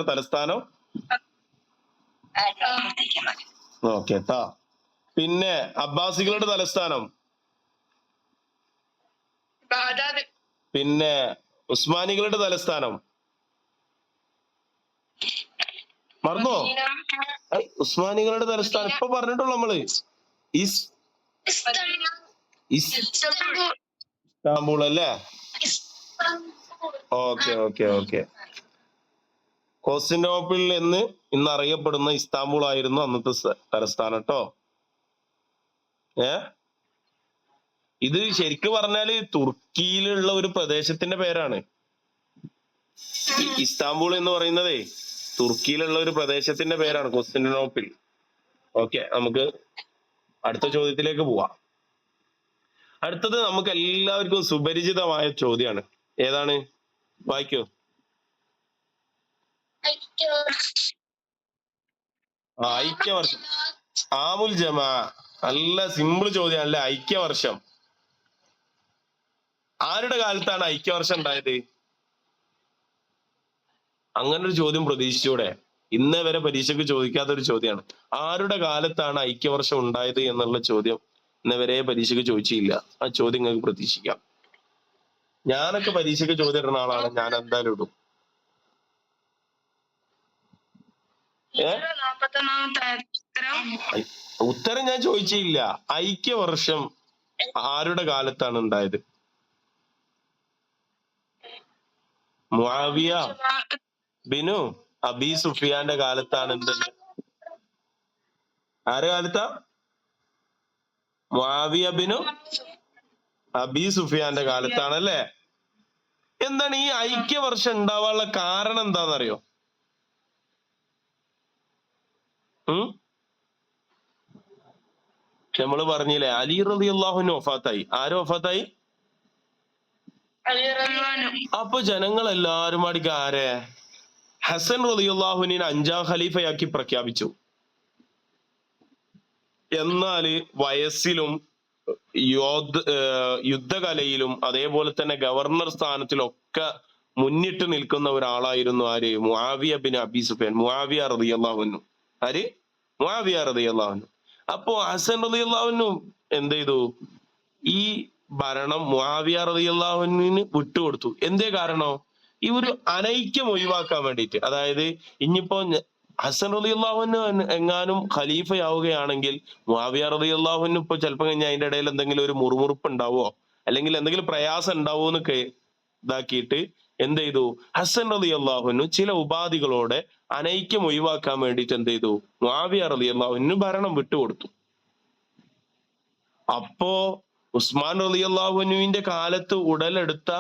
തലസ്ഥാനം. ഓക്കെ ട്ടാ. പിന്നെ അബ്ബാസികളുടെ തലസ്ഥാനം? പിന്നെ ഉസ്മാനികളുടെ തലസ്ഥാനം? മറന്നോ? ഉസ്മാനികളുടെ തലസ്ഥാനം ഇപ്പൊ പറഞ്ഞിട്ടുള്ളൂ നമ്മള്. ഇസ്താംബൂൾ അല്ലേ? ഓക്കെ. കോൺസ്റ്റാന്റിനോപ്പിൾ എന്ന് ഇന്ന് അറിയപ്പെടുന്ന ഇസ്താംബൂൾ ആയിരുന്നു അന്നത്തെ തലസ്ഥാനം കേട്ടോ. ഇത് ശരിക്ക് പറഞ്ഞാല് തുർക്കിയിലുള്ള ഒരു പ്രദേശത്തിന്റെ പേരാണ്. ഇസ്താംബൂൾ എന്ന് പറയുന്നതേ തുർക്കിയിലുള്ള ഒരു പ്രദേശത്തിന്റെ പേരാണ് കോൺസ്റ്റാന്റിനോപ്പിൾ. ഓക്കെ, നമുക്ക് അടുത്ത ചോദ്യത്തിലേക്ക് പോവാം. അടുത്തത് നമുക്ക് എല്ലാവർക്കും സുപരിചിതമായ ചോദ്യമാണ്. ഏതാണ്? വായിക്കോ. ഐക്യവർഷം. ആമുൽ ജമാ. നല്ല സിമ്പിൾ ചോദ്യം അല്ലേ? ഐക്യവർഷം. ആരുടെ കാലത്താണ് ഐക്യവർഷം ഉണ്ടായത്? അങ്ങനെ ഒരു ചോദ്യം പ്രതീക്ഷിച്ചൂടെ? ഇന്നേ വരെ പരീക്ഷയ്ക്ക് ചോദിക്കാത്തൊരു ചോദ്യമാണ്. ആരുടെ കാലത്താണ് ഐക്യവർഷം ഉണ്ടായത് എന്നുള്ള ചോദ്യം ഇന്നേ വരെ പരീക്ഷയ്ക്ക് ചോദിച്ചില്ല. ആ ചോദ്യം നിങ്ങൾക്ക് പ്രതീക്ഷിക്കാം. ഞാനൊക്കെ പരീക്ഷയ്ക്ക് ചോദ്യം ഇടുന്ന ആളാണ്. ഞാൻ എന്തായാലും ഇടും. ഉത്തരം ഞാൻ ചോദിച്ചില്ല. ഐക്യവർഷം ആരുടെ കാലത്താണ് ഉണ്ടായത്? മുആവിയ ബിനു അബി സുഫിയാന്റെ കാലത്താണ്. എന്തുണ്ട്? ആരുടെ കാലത്താ? മുആവിയ ബിനു അബി സുഫിയാന്റെ കാലത്താണല്ലേ? എന്താണ് ഈ ഐക്യവർഷം ഉണ്ടാവാനുള്ള കാരണം എന്താണെന്നറിയോ? നമ്മള് പറഞ്ഞില്ലേ അലി റളിയല്ലാഹു അൻഹു വഫാത്തായി. ആര് വഫാത്തായി? അപ്പൊ ജനങ്ങൾ എല്ലാരും അടിക്ക് ആരെ? ഹസൻ റളിയല്ലാഹുവിനെ 5ാം ഖലീഫയാക്കി പ്രഖ്യാപിച്ചു. എന്നാല് വയസ്സിലും യുദ്ധകലയിലും അതേപോലെ തന്നെ ഗവർണർ സ്ഥാനത്തിലൊക്കെ മുന്നിട്ട് നിൽക്കുന്ന ഒരാളായിരുന്നു ആര്? Muawiya bin Abi Sufyan. Muawiya റളിയല്ലാഹു അൻഹു. ആര്? മുആവിയ റളിയല്ലാഹു അൻഹു. അപ്പോ ഹസൻ റളിയല്ലാഹു അൻഹു എന്ത് ചെയ്തു? ഈ ഭരണം മുആവിയ റളിയല്ലാഹു അൻഹുവിന് വിട്ടുകൊടുത്തു. എന്തേ കാരണം? ഈ ഒരു അനൈക്യം ഒഴിവാക്കാൻ വേണ്ടിയിട്ട്. അതായത് ഇനിയിപ്പോ ഹസൻ റളിയല്ലാഹു അൻഹു എങ്ങാനും ഖലീഫയാവുകയാണെങ്കിൽ മുആവിയ റളിയല്ലാഹു അൻഹു ഇപ്പൊ ചിലപ്പോൾ കഴിഞ്ഞാൽ അതിന്റെ ഇടയിൽ എന്തെങ്കിലും ഒരു മുറുമുറുപ്പ് ഉണ്ടാവോ, അല്ലെങ്കിൽ എന്തെങ്കിലും പ്രയാസം ഉണ്ടാവോ എന്നൊക്കെ ഇതാക്കിയിട്ട് എന്ത് ചെയ്തു? ഹസൻ റളിയല്ലാഹു അൻഹു ചില ഉപാധികളോടെ അനൈക്യം ഒഴിവാക്കാൻ വേണ്ടിയിട്ട് എന്ത് ചെയ്തു? മുആവിയ റളിയല്ലാഹു അൻഹു ഭരണം വിട്ടുകൊടുത്തു. അപ്പോ ഉസ്മാൻ റളിയല്ലാഹു അൻഹുവിന്റെ കാലത്ത് ഉടലെടുത്ത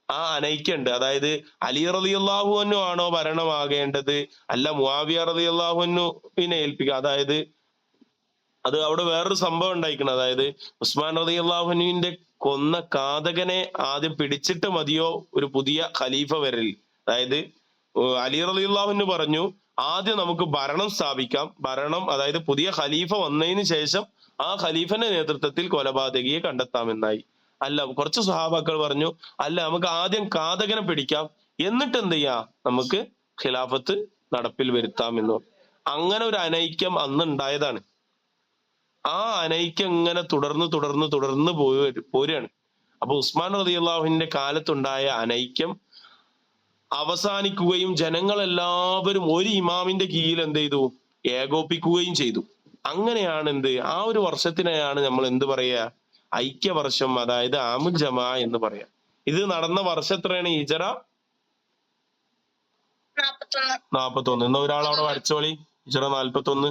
ആ അനൈക്യണ്ട്. അതായത് അലി റളിയല്ലാഹു അൻഹു ആണോ ഭരണമാകേണ്ടത്, അല്ല മുആവിയ റളിയല്ലാഹു അൻഹുവിനെ ഏൽപ്പിക്കുക. അതായത് അത് അവിടെ വേറൊരു സംഭവം ഉണ്ടായിക്കണം. അതായത് ഉസ്മാൻ റളിയല്ലാഹു അൻഹുവിന്റെ കൊന്ന ഘാതകനെ ആദ്യം പിടിച്ചിട്ട് മതിയോ ഒരു പുതിയ ഖലീഫ വരൽ. അതായത് അലി റളിയല്ലാഹു അൻഹു പറഞ്ഞു ആദ്യം നമുക്ക് ഭരണം സ്ഥാപിക്കാം. ഭരണം അതായത് പുതിയ ഖലീഫ വന്നതിന് ശേഷം ആ ഖലീഫന്റെ നേതൃത്വത്തിൽ കൊലപാതകിയെ കണ്ടെത്താമെന്നായി. അല്ല, കുറച്ച് സ്വഹാബാക്കൾ പറഞ്ഞു അല്ല, നമുക്ക് ആദ്യം ഘാതകനെ പിടിക്കാം, എന്നിട്ട് എന്ത് ചെയ്യാം, നമുക്ക് ഖിലാഫത്ത് നടപ്പിൽ വരുത്താം എന്ന്. അങ്ങനെ ഒരു അനൈക്യം അന്ന് ഉണ്ടായതാണ്. ആ അനൈക്യം ഇങ്ങനെ തുടർന്ന് പോരുകയാണ്. അപ്പൊ ഉസ്മാൻ റളിയല്ലാഹുവിന്റെ കാലത്തുണ്ടായ അനൈക്യം അവസാനിക്കുകയും ജനങ്ങളെല്ലാവരും ഒരു ഇമാമിന്റെ കീഴിൽ എന്ത് ചെയ്തു? ഏകോപിക്കുകയും ചെയ്തു. അങ്ങനെയാണ് എന്ത്, ആ ഒരു വർഷത്തിനെയാണ് നമ്മൾ എന്ത് പറയാ? ഐക്യവർഷം, അതായത് ആമുൽ ജമാ എന്ന് പറയാം. ഇത് നടന്ന വർഷം എത്രയാണ്? ഹിജറ 41. ഇന്ന് ഒരാൾ അവിടെ വരച്ചോളി. ഹിജറ 41.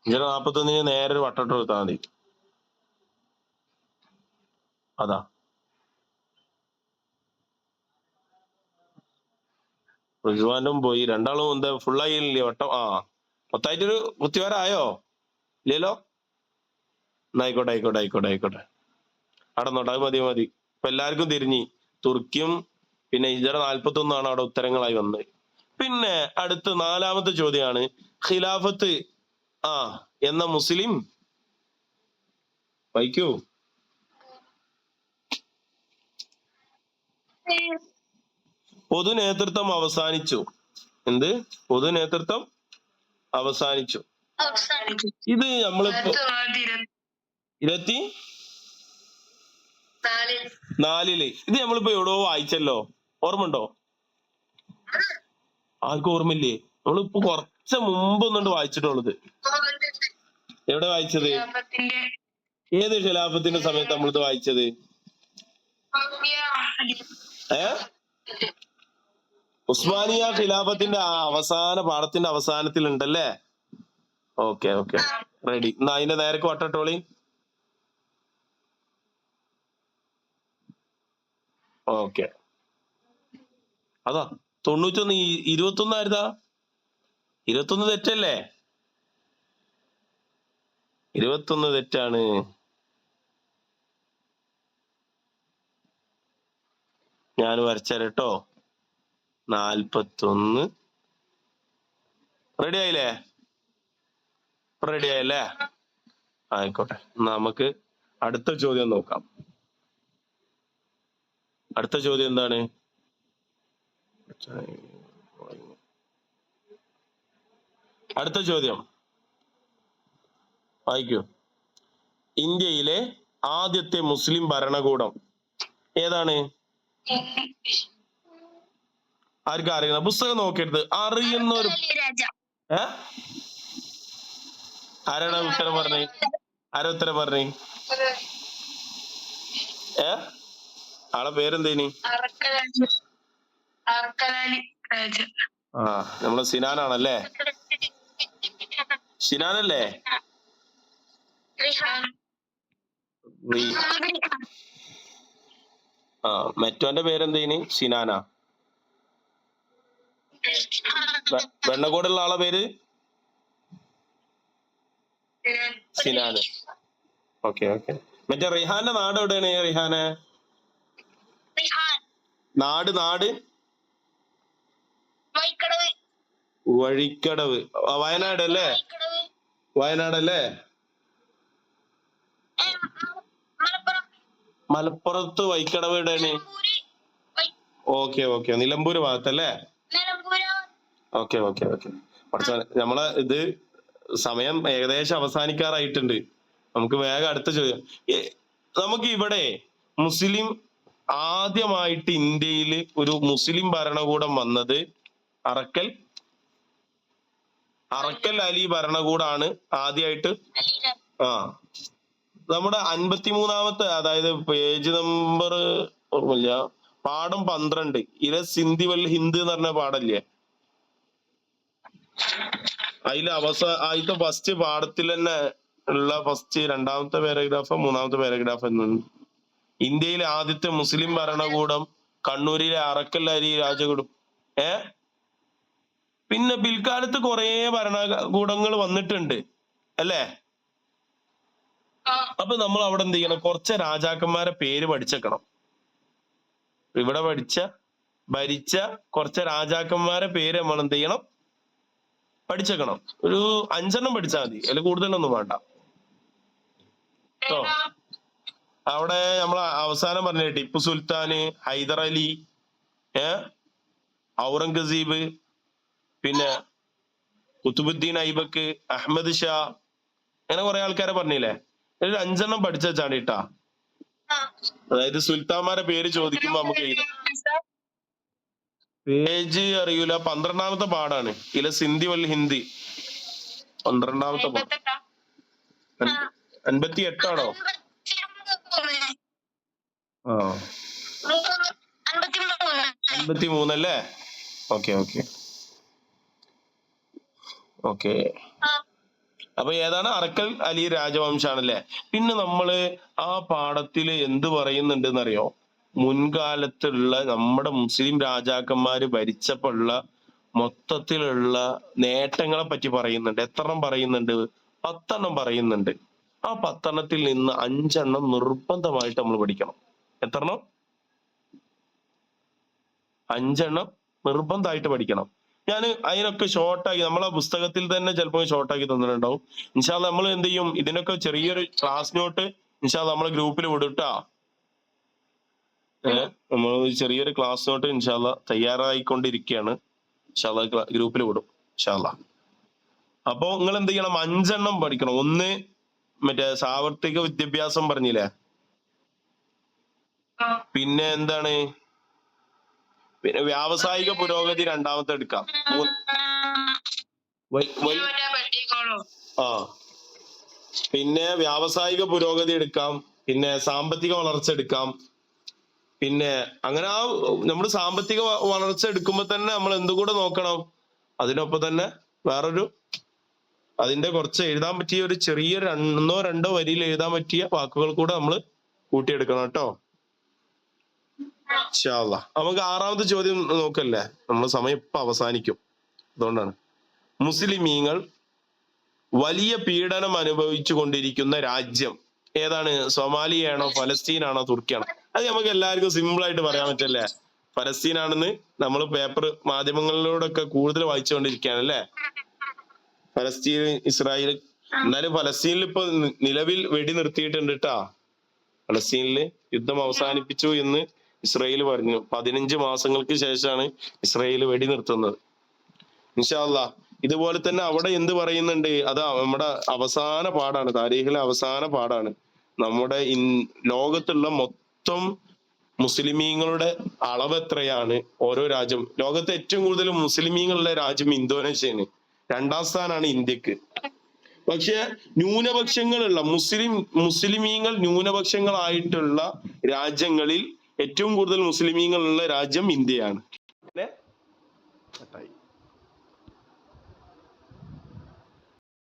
ഹിജറ 41 നേരെ ഒരു വട്ടോട്ട് കൊടുത്താൽ മതി. അതാ റിസ്വാനും പോയി, രണ്ടാളും എന്താ ഫുള്ളായില്ലേ വട്ടം? ആ, മൊത്തമായിട്ടൊരു കുത്തിവരായോ? ഇല്ലല്ലോ. ആയിക്കോട്ടെ. അടന്നോട്ടെ, അത് മതി. ഇപ്പൊ എല്ലാവർക്കും തിരിഞ്ഞി. തുർക്കിയും പിന്നെ ഹിജറ 41 അവിടെ ഉത്തരങ്ങളായി വന്നത്. പിന്നെ അടുത്ത 4-മത്തെ ചോദ്യമാണ്, ഖിലാഫത്ത് എന്ന മുസ്ലിം വൈക്കൂ പൊതു നേതൃത്വം അവസാനിച്ചു. എന്ത്? പൊതു നേതൃത്വം അവസാനിച്ചു. ഇത് നമ്മളിപ്പോ 24 ഇത് നമ്മളിപ്പോ എവിടോ വായിച്ചല്ലോ, ഓർമ്മണ്ടോ? ആർക്കും ഓർമ്മയില്ലേ? നമ്മളിപ്പോ കുറച്ച് മുമ്പ് ഒന്നുകൊണ്ട് വായിച്ചിട്ടുള്ളത്. എവിടെ വായിച്ചത്? ഏത് ഖിലാഫത്തിന്റെ സമയത്ത് നമ്മളിത് വായിച്ചത്? ഉസ്മാനിയ ഖിലാഫത്തിന്റെ അവസാന പാഠത്തിന്റെ അവസാനത്തിൽ ഉണ്ടല്ലേ? Okay, ready. എന്നാ അതിന്റെ നേരക്ക് വട്ടട്ടോളി. ഓക്കെ, അതാ 91. 21 ആയിരുന്നാ? 21 തെറ്റല്ലേ? 21 തെറ്റാണ്. ഞാൻ വരച്ചാലോ. 41 റെഡി ആയില്ലേ? ആയിക്കോട്ടെ. നമുക്ക് അടുത്ത ചോദ്യം നോക്കാം. അടുത്ത ചോദ്യം എന്താണ്? അടുത്ത ചോദ്യം വായിക്കൂ. ഇന്ത്യയിലെ ആദ്യത്തെ മുസ്ലിം ഭരണകൂടം ഏതാണ്? ആർക്കും അറിയുന്ന പുസ്തകം നോക്കരുത്, അറിയുന്ന ഒരു ആരാണ് ഉത്തരം പറഞ്ഞേ? ആളെ പേരെന്തേനി? നമ്മളെ സിനാനാണല്ലേ? സിനാനല്ലേ? മറ്റോന്റെ പേരെന്തേനി? സിനാനാ? വെണ്ണക്കോടുള്ള ആളെ പേര് സിനാന്. ഓക്കെ. മറ്റേ റിഹാന്റെ നാട് എവിടെയാണ്? റിഹാന് നാട് വഴിക്കടവ്. വയനാടല്ലേ? മലപ്പുറത്ത് വൈക്കടവ് എവിടെയാണ്? നിലമ്പൂര് ഓക്കെ നിലമ്പൂര് ഭാഗത്തല്ലേ? നിലമ്പൂര് ഓക്കെ കുറച്ച് നമ്മളെ ഇത് സമയം ഏകദേശം അവസാനിക്കാറായിട്ടുണ്ട്. നമുക്ക് വേഗം അടുത്ത ചോദ്യം. നമുക്ക് ഇവിടെ മുസ്ലിം ആദ്യമായിട്ട് ഇന്ത്യയിൽ ഒരു മുസ്ലിം ഭരണകൂടം വന്നത് അറക്കൽ അലി ഭരണകൂടാണ് ആദ്യമായിട്ട്. അലിയുടെ ആ നമ്മുടെ 53-ാമത്തെ, അതായത് പേജ് നമ്പർ ഓർമ്മയില്ല, പാഠം 12 ഇല സിന്ധി വൽ ഹിന്ദ് എന്ന് പറഞ്ഞ പാടല്ലേ? അതിൽ ആദ്യത്തെ ഫസ്റ്റ് പാഠത്തിൽ തന്നെ ഉള്ള ഫസ്റ്റ് 2ാമത്തെ പാരഗ്രാഫ് 3ാമത്തെ പാരഗ്രാഫ് എന്നുണ്ട്. ഇന്ത്യയിലെ ആദ്യത്തെ മുസ്ലിം ഭരണകൂടം കണ്ണൂരിലെ അറക്കൽ അലി രാജകുടും. പിന്നെ പിൽക്കാലത്ത് കുറെ ഭരണകൂടങ്ങൾ വന്നിട്ടുണ്ട് അല്ലേ? അപ്പൊ നമ്മൾ അവിടെ എന്ത് ചെയ്യണം? കുറച്ച് രാജാക്കന്മാരെ പേര് പഠിച്ചേക്കണം. ഇവിടെ ഭരിച്ച കുറച്ച് രാജാക്കന്മാരെ പേര് നമ്മൾ എന്ത് ചെയ്യണം? പഠിച്ചേക്കണം. ഒരു 5 എണ്ണം പഠിച്ചാൽ മതി, അതിൽ കൂടുതലൊന്നും വേണ്ട കേട്ടോ. അവിടെ നമ്മൾ അവസാനം പറഞ്ഞ ടിപ്പു സുൽത്താന്, ഹൈദർ അലി, ഔറംഗസീബ്, പിന്നെ കുത്തുബുദ്ദീൻ ഐബക്ക്, അഹമ്മദ് ഷാ, അങ്ങനെ കുറെ ആൾക്കാരെ പറഞ്ഞില്ലേ? ഒരു 5 എണ്ണം പഠിച്ചു വെച്ചാണ് കേട്ടാ. അതായത് സുൽത്താന്മാരെ പേര് ചോദിക്കുമ്പോ നമുക്ക് എഴുതാം. പേജ് അറിയൂല, 12ാമത്തെ പാടാണ് ഇല സിന്ധി വൽ ഹിന്ദി. 12ാമത്തെ പാഠം 58ആണോ? 53 അല്ലേ? ഓക്കെ. അപ്പൊ ഏതാണ്? അറക്കൽ അലി രാജവംശാണല്ലേ? പിന്നെ നമ്മള് ആ പാഠത്തില് എന്ത് പറയുന്നുണ്ട് എന്നറിയോ? മുൻകാലത്തുള്ള നമ്മുടെ മുസ്ലിം രാജാക്കന്മാര് ഭരിച്ചപ്പോഴുള്ള മൊത്തത്തിലുള്ള നേട്ടങ്ങളെ പറ്റി പറയുന്നുണ്ട്. എത്രണ്ണം പറയുന്നുണ്ട്? 10 എണ്ണം പറയുന്നുണ്ട്. ആ 10 എണ്ണത്തിൽ നിന്ന് 5 എണ്ണം നിർബന്ധമായിട്ട് നമ്മൾ പഠിക്കണം. എത്രണ്ണം? 5 എണ്ണം നിർബന്ധമായിട്ട് പഠിക്കണം. ഞാൻ അതിനൊക്കെ ഷോർട്ടാക്കി നമ്മളെ പുസ്തകത്തിൽ തന്നെ ചിലപ്പോൾ ഷോർട്ടാക്കി തന്നിട്ടുണ്ടാവും. ഇൻഷാ അല്ലാഹ് നമ്മൾ എന്ത് ചെയ്യും? ഇതിനൊക്കെ ചെറിയൊരു ക്ലാസ് നോട്ട് ഇൻഷാ അല്ലാഹ് നമ്മളെ ഗ്രൂപ്പിൽ വിടുട്ടാ. നമ്മൾ ചെറിയൊരു ക്ലാസ് നോട്ട് ഇൻഷാ അല്ലാഹ് തയ്യാറായിക്കൊണ്ടിരിക്കുകയാണ്. ഇൻഷാ അല്ലാഹ് ഗ്രൂപ്പിൽ വിടും ഇൻഷാ അല്ലാഹ്. അപ്പൊ നിങ്ങൾ എന്ത് ചെയ്യണം? 5 എണ്ണം പഠിക്കണം. ഒന്ന് മറ്റേ സാർവത്രിക വിദ്യാഭ്യാസം പറഞ്ഞില്ലേ? പിന്നെ എന്താണ്? പിന്നെ വ്യാവസായിക പുരോഗതി 2ാമത്തെ എടുക്കാം. പിന്നെ വ്യാവസായിക പുരോഗതി എടുക്കാം. പിന്നെ സാമ്പത്തിക വളർച്ച എടുക്കാം. പിന്നെ അങ്ങനെ നമ്മൾ സാമ്പത്തിക വളർച്ച എടുക്കുമ്പോ തന്നെ നമ്മൾ എന്തുകൂടെ നോക്കണം? അതിനൊപ്പം തന്നെ വേറൊരു അതിന്റെ കുറച്ച് എഴുതാൻ പറ്റിയ ഒരു ചെറിയ 1-2 വരിയിൽ എഴുതാൻ പറ്റിയ വാക്കുകൾ കൂടെ നമ്മൾ കൂട്ടിയെടുക്കണം കേട്ടോ. ഇൻഷാ അല്ലാഹ്. നമുക്ക് 6ാമത്തെ ചോദ്യം നോക്കല്ലേ? നമ്മൾ സമയം ഇപ്പൊ അവസാനിക്കും, അതുകൊണ്ടാണ്. മുസ്ലിമീങ്ങൾ വലിയ പീഡനം അനുഭവിച്ചു കൊണ്ടിരിക്കുന്ന രാജ്യം ഏതാണ്? സൊമാലിയാണോ, ഫലസ്തീനാണോ, തുർക്കിയാണോ? അത് നമുക്ക് എല്ലാവർക്കും സിമ്പിൾ ആയിട്ട് പറയാൻ പറ്റല്ലേ? ഫലസ്തീനാണെന്ന് നമ്മൾ പേപ്പർ മാധ്യമങ്ങളിലൂടെ ഒക്കെ കൂടുതൽ വായിച്ചുകൊണ്ടിരിക്കുകയാണ് അല്ലേ? ഫലസ്തീൻ, ഇസ്രായേൽ. എന്നാലും ഫലസ്തീനിൽ ഇപ്പൊ നിലവിൽ വെടി നിർത്തിയിട്ടുണ്ട് കേട്ടാ. ഫലസ്തീനില് യുദ്ധം അവസാനിപ്പിച്ചു എന്ന് ഇസ്രായേൽ പറഞ്ഞു. 15 മാസങ്ങൾക്ക് ശേഷമാണ് ഇസ്രായേൽ വെടി നിർത്തുന്നത്. ഇൻഷാ അല്ലാഹ്. ഇതുപോലെ തന്നെ അവിടെ എന്ത് പറയുന്നുണ്ട്? അത് നമ്മുടെ അവസാന പാഠാണ്, താരീഖിലെ അവസാന പാഠാണ്. നമ്മുടെ ലോകത്തുള്ള മൊത്തം മുസ്ലിമീങ്ങളുടെ അളവ് എത്രയാണ്? ഓരോ രാജ്യം, ലോകത്തെ ഏറ്റവും കൂടുതൽ മുസ്ലിമീങ്ങളുടെ രാജ്യം ഇന്തോനേഷ്യയാണ്. 2ാം സ്ഥാനാണ് ഇന്ത്യക്ക്. പക്ഷെ ന്യൂനപക്ഷങ്ങളുള്ള മുസ്ലിമീങ്ങൾ ന്യൂനപക്ഷങ്ങളായിട്ടുള്ള രാജ്യങ്ങളിൽ ഏറ്റവും കൂടുതൽ മുസ്ലിമീങ്ങളുള്ള രാജ്യം ഇന്ത്യയാണ്.